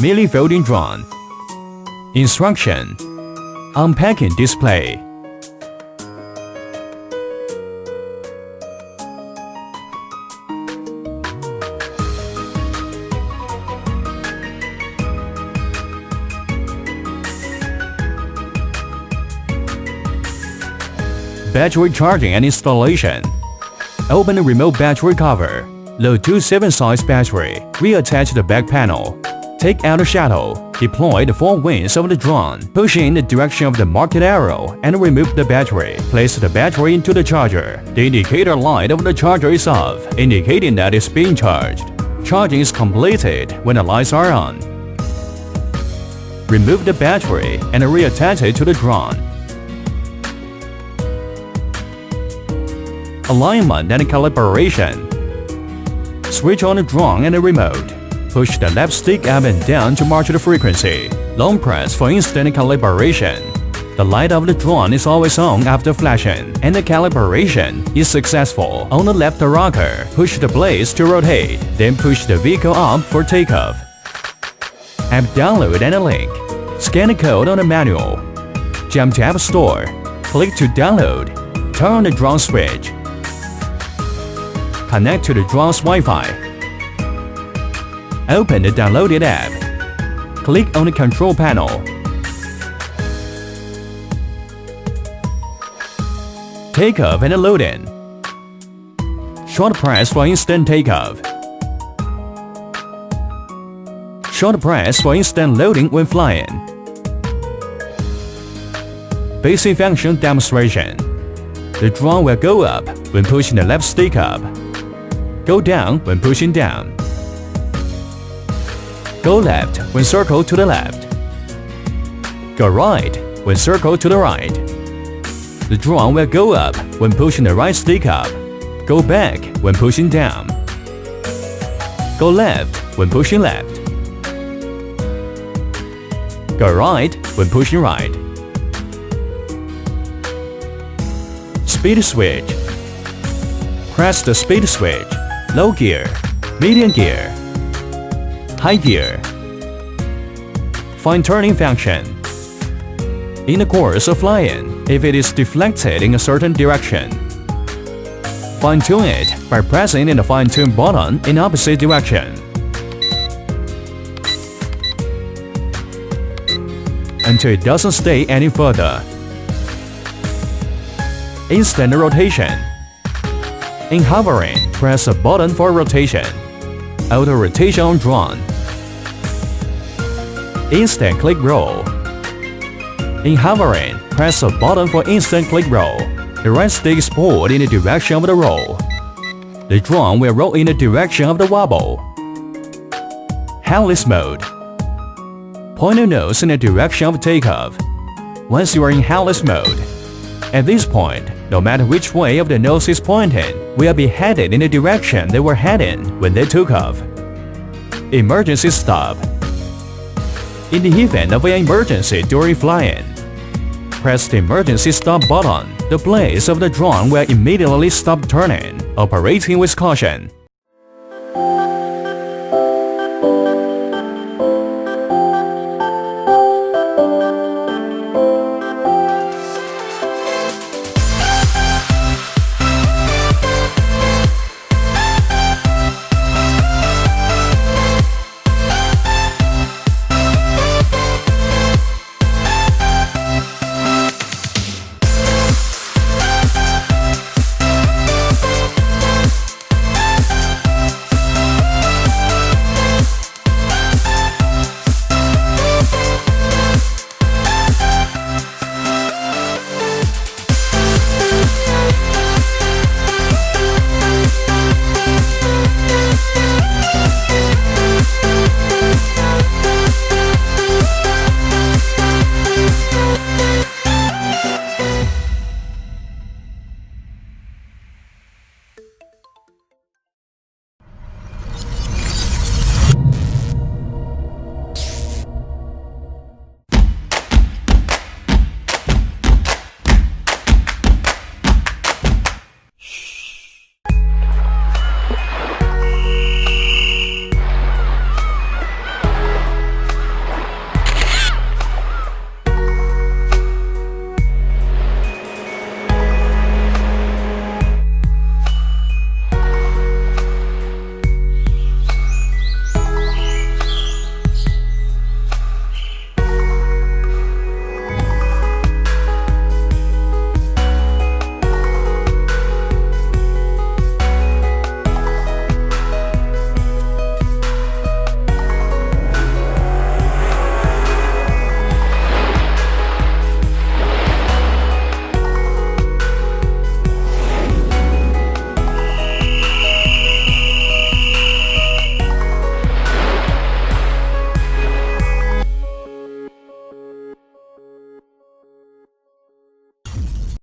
Millifolding drone. Instruction. Unpacking display. Battery charging and installation. Open the remote battery cover. Load two 7-size battery. Reattach the back panel. Take out the shuttle. Deploy the 4 wings of the drone, pushing in the direction of the marked arrow, and remove the battery. Place the battery into the charger. The indicator light of the charger is off, indicating that it's being charged. Charging is completed when the lights are on. Remove the battery and reattach it to the drone. Alignment and calibration. Switch on the drone and the remote. Push the left stick up and down to match the frequency. Long press for instant calibration. The light of the drone is always on after flashing, and the calibration is successful. On the left rocker, push the blades to rotate, then push the vehicle up for takeoff. App download and a link. Scan the code on the manual. Jump to App Store. Click to download. Turn on the drone switch. Connect to the drone's Wi-Fi. Open the downloaded app. Click on the control panel. Takeoff and loading. Short press for instant takeoff. Short press for instant loading when flying. Basic function demonstration. The drone will go up when pushing the left stick up. Go down when pushing down. Go left when circle to the left. Go right when circle to the right. The drone will go up when pushing the right stick up. Go back when pushing down. Go left when pushing left. Go right when pushing right. Speed switch. Press the speed switch. Low gear, medium gear, high gear. Fine tuning function. In the course of flying, if it is deflected in a certain direction, fine tune it by pressing in the fine tune button in opposite direction. Until it doesn't stay any further. Instant rotation. In hovering, press a button for rotation. Auto rotation on drone. Instant click roll. In hovering, press a button for instant click roll. The right stick is pulled in the direction of the roll. The drone will roll in the direction of the wobble. Headless mode. Point your nose in the direction of takeoff. Once you are in headless mode, at this point, no matter which way of the nose is pointed, will be headed in the direction they were heading when they took off. Emergency stop. In the event of an emergency during flying, press the emergency stop button. The blades of the drone will immediately stop turning, operating with caution.